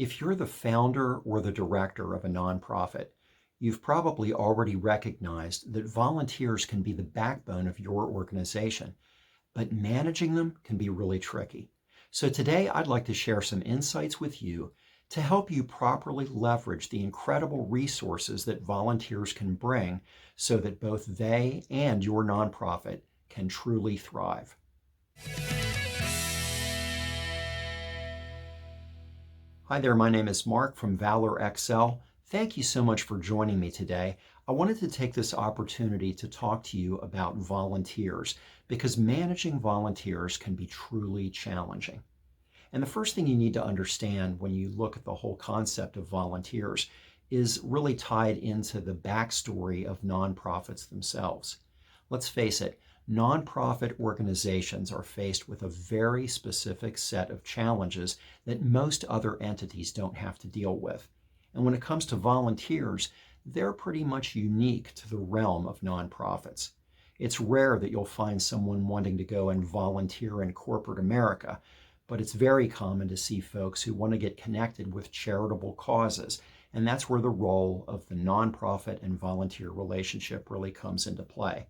If you're the founder or the director of a nonprofit, you've probably already recognized that volunteers can be the backbone of your organization, but managing them can be really tricky. So today I'd like to share some insights with you to help you properly leverage the incredible resources that volunteers can bring so that both they and your nonprofit can truly thrive. Hi there, my name is Mark from Valor XL. Thank you so much for joining me today. I wanted to take this opportunity to talk to you about volunteers because managing volunteers can be truly challenging. And the first thing you need to understand when you look at the whole concept of volunteers is really tied into the backstory of nonprofits themselves. Let's face it, nonprofit organizations are faced with a very specific set of challenges that most other entities don't have to deal with. And when it comes to volunteers, they're pretty much unique to the realm of nonprofits. It's rare that you'll find someone wanting to go and volunteer in corporate America, but it's very common to see folks who want to get connected with charitable causes, and that's where the role of the nonprofit and volunteer relationship really comes into play.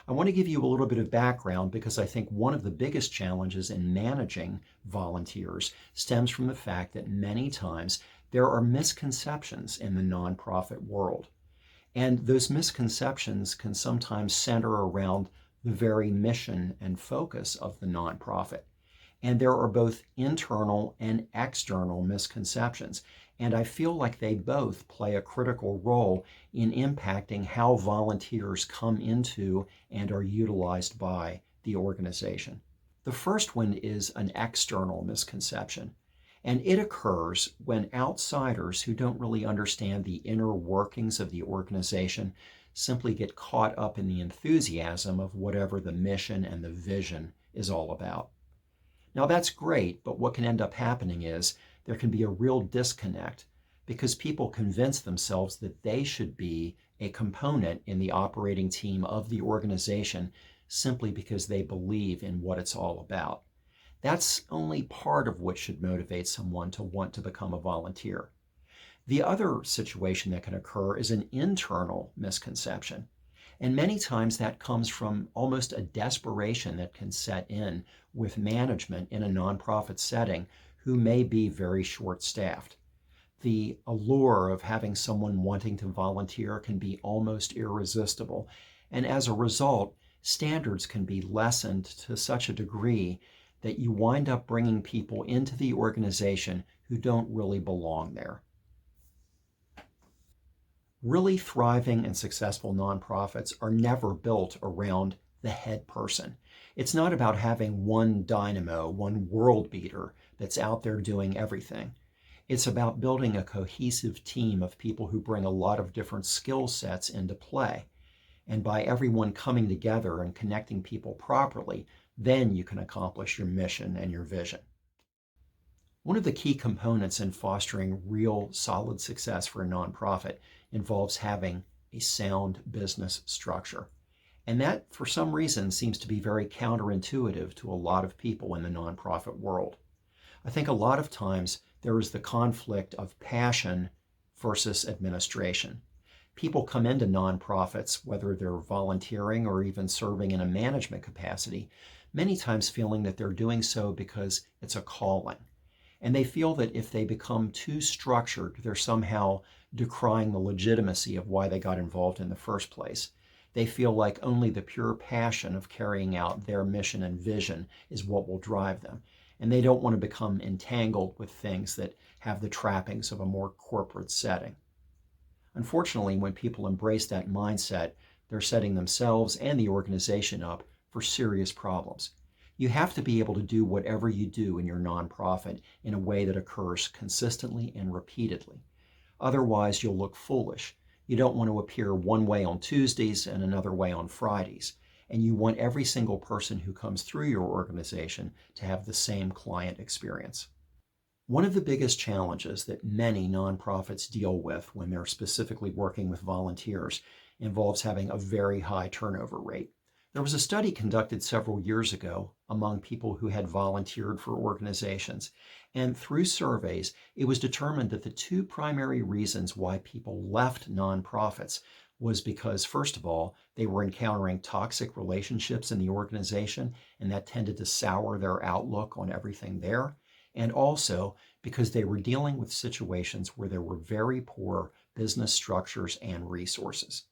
I want to give you a little bit of background because I think one of the biggest challenges in managing volunteers stems from the fact that many times there are misconceptions in the nonprofit world. And those misconceptions can sometimes center around the very mission and focus of the nonprofit. And there are both internal and external misconceptions. And I feel like they both play a critical role in impacting how volunteers come into and are utilized by the organization. The first one is an external misconception. And it occurs when outsiders who don't really understand the inner workings of the organization simply get caught up in the enthusiasm of whatever the mission and the vision is all about. Now that's great, but what can end up happening is there can be a real disconnect because people convince themselves that they should be a component in the operating team of the organization simply because they believe in what it's all about. That's only part of what should motivate someone to want to become a volunteer. The other situation that can occur is an internal misconception. And many times that comes from almost a desperation that can set in with management in a nonprofit setting who may be very short-staffed. The allure of having someone wanting to volunteer can be almost irresistible. And as a result, standards can be lessened to such a degree that you wind up bringing people into the organization who don't really belong there. Really thriving and successful nonprofits are never built around the head person. It's not about having one dynamo, one world beater that's out there doing everything. It's about building a cohesive team of people who bring a lot of different skill sets into play. And by everyone coming together and connecting people properly, then you can accomplish your mission and your vision. One of the key components in fostering real solid success for a nonprofit involves having a sound business structure. And that, for some reason, seems to be very counterintuitive to a lot of people in the nonprofit world. I think a lot of times there is the conflict of passion versus administration. People come into nonprofits, whether they're volunteering or even serving in a management capacity, many times feeling that they're doing so because it's a calling. And they feel that if they become too structured, they're somehow decrying the legitimacy of why they got involved in the first place. They feel like only the pure passion of carrying out their mission and vision is what will drive them. And they don't want to become entangled with things that have the trappings of a more corporate setting. Unfortunately, when people embrace that mindset, they're setting themselves and the organization up for serious problems. You have to be able to do whatever you do in your nonprofit in a way that occurs consistently and repeatedly. Otherwise, you'll look foolish. You don't want to appear one way on Tuesdays and another way on Fridays. And you want every single person who comes through your organization to have the same client experience. One of the biggest challenges that many nonprofits deal with when they're specifically working with volunteers involves having a very high turnover rate. There was a study conducted several years ago among people who had volunteered for organizations, and through surveys, it was determined that the two primary reasons why people left nonprofits was because, first of all, they were encountering toxic relationships in the organization, and that tended to sour their outlook on everything there, and also because they were dealing with situations where there were very poor business structures and resources.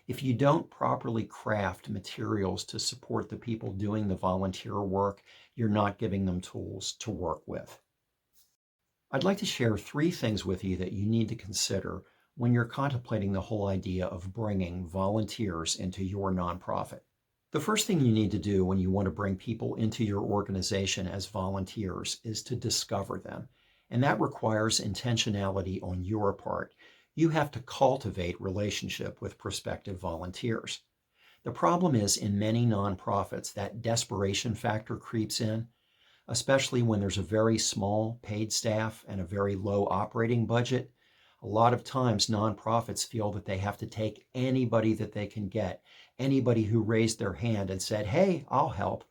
If you don't properly craft materials to support the people doing the volunteer work, you're not giving them tools to work with. I'd like to share three things with you that you need to consider when you're contemplating the whole idea of bringing volunteers into your nonprofit. The first thing you need to do when you want to bring people into your organization as volunteers is to discover them. And that requires intentionality on your part. You have to cultivate relationship with prospective volunteers. The problem is in many nonprofits that desperation factor creeps in, especially when there's a very small paid staff and a very low operating budget. A lot of times nonprofits feel that they have to take anybody that they can get, anybody who raised their hand and said, "Hey, I'll help."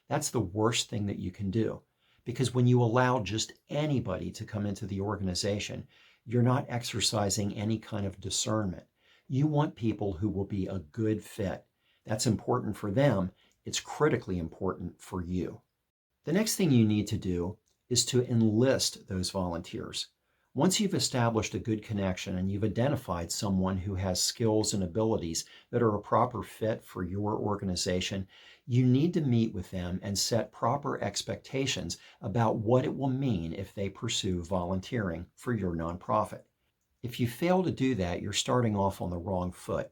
That's the worst thing that you can do, because when you allow just anybody to come into the organization, you're not exercising any kind of discernment. You want people who will be a good fit. That's important for them. It's critically important for you. The next thing you need to do is to enlist those volunteers. Once you've established a good connection and you've identified someone who has skills and abilities that are a proper fit for your organization, you need to meet with them and set proper expectations about what it will mean if they pursue volunteering for your nonprofit. If you fail to do that, you're starting off on the wrong foot,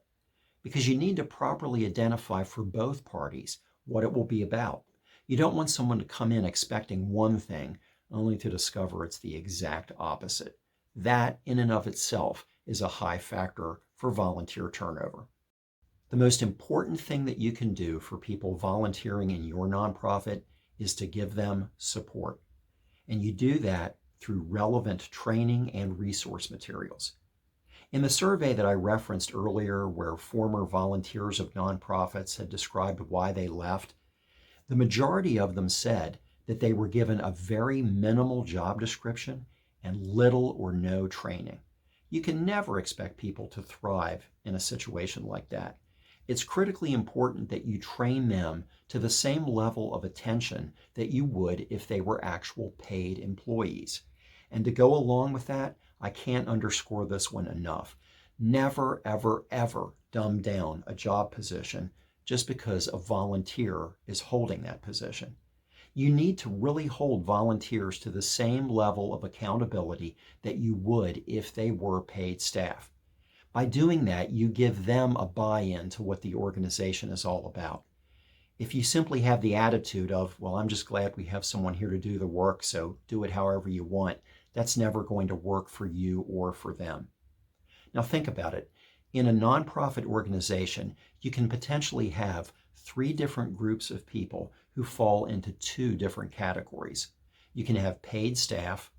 because you need to properly identify for both parties what it will be about. You don't want someone to come in expecting one thing only to discover it's the exact opposite. That, in and of itself, is a high factor for volunteer turnover. The most important thing that you can do for people volunteering in your nonprofit is to give them support. And you do that through relevant training and resource materials. In the survey that I referenced earlier, where former volunteers of nonprofits had described why they left, the majority of them said that they were given a very minimal job description and little or no training. You can never expect people to thrive in a situation like that. It's critically important that you train them to the same level of attention that you would if they were actual paid employees. And to go along with that, I can't underscore this one enough. Never, ever, ever dumb down a job position just because a volunteer is holding that position. You need to really hold volunteers to the same level of accountability that you would if they were paid staff. By doing that, you give them a buy-in to what the organization is all about. If you simply have the attitude of, well, I'm just glad we have someone here to do the work, so do it however you want, that's never going to work for you or for them. Now think about it. In a nonprofit organization, you can potentially have 3 different groups of people who fall into 2 different categories. You can have paid staff,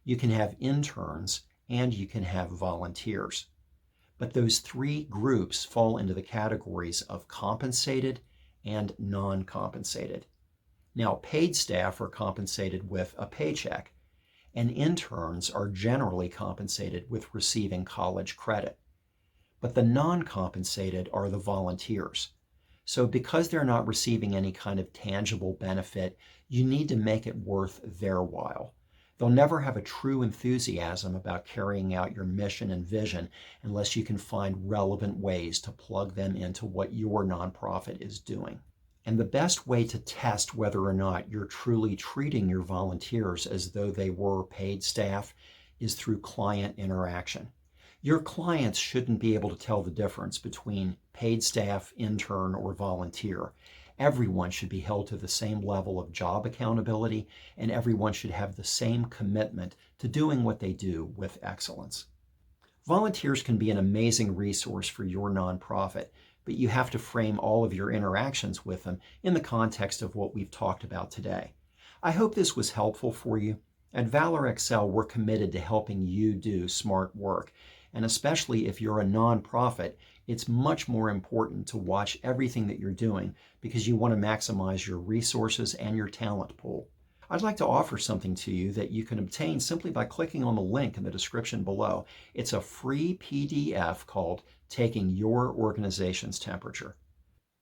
you can have interns, and you can have volunteers. But those 3 groups fall into the categories of compensated and non-compensated. Now, paid staff are compensated with a paycheck, and interns are generally compensated with receiving college credit. But the non-compensated are the volunteers. So because they're not receiving any kind of tangible benefit, you need to make it worth their while. They'll never have a true enthusiasm about carrying out your mission and vision unless you can find relevant ways to plug them into what your nonprofit is doing. And the best way to test whether or not you're truly treating your volunteers as though they were paid staff is through client interaction. Your clients shouldn't be able to tell the difference between paid staff, intern, or volunteer. Everyone should be held to the same level of job accountability, and everyone should have the same commitment to doing what they do with excellence. Volunteers can be an amazing resource for your nonprofit, but you have to frame all of your interactions with them in the context of what we've talked about today. I hope this was helpful for you. At Valor Excel, we're committed to helping you do smart work. And especially if you're a nonprofit, it's much more important to watch everything that you're doing because you want to maximize your resources and your talent pool. I'd like to offer something to you that you can obtain simply by clicking on the link in the description below. It's a free PDF called Taking Your Organization's Temperature.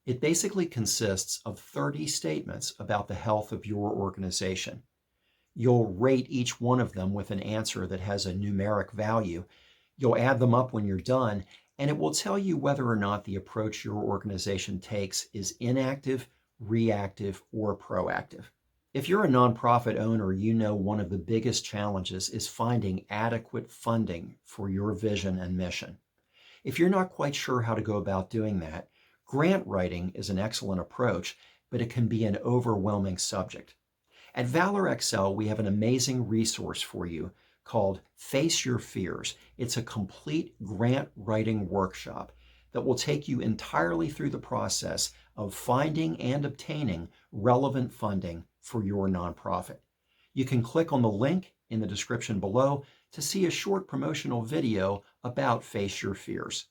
It basically consists of 30 statements about the health of your organization. You'll rate each one of them with an answer that has a numeric value. You'll add them up when you're done, and it will tell you whether or not the approach your organization takes is inactive, reactive, or proactive. If you're a nonprofit owner, you know one of the biggest challenges is finding adequate funding for your vision and mission. If you're not quite sure how to go about doing that, grant writing is an excellent approach, but it can be an overwhelming subject. At Valor Excel, we have an amazing resource for you called Face Your Fears. It's a complete grant writing workshop that will take you entirely through the process of finding and obtaining relevant funding for your nonprofit. You can click on the link in the description below to see a short promotional video about Face Your Fears.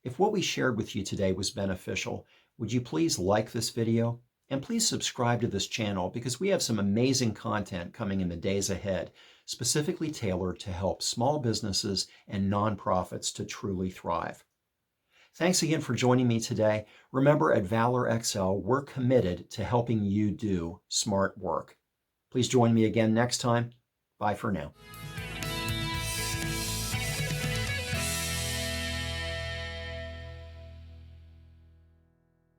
If what we shared with you today was beneficial, would you please like this video? And please subscribe to this channel because we have some amazing content coming in the days ahead, specifically tailored to help small businesses and nonprofits to truly thrive. Thanks again for joining me today. Remember, at Valor Excel, we're committed to helping you do smart work. Please join me again next time. Bye for now.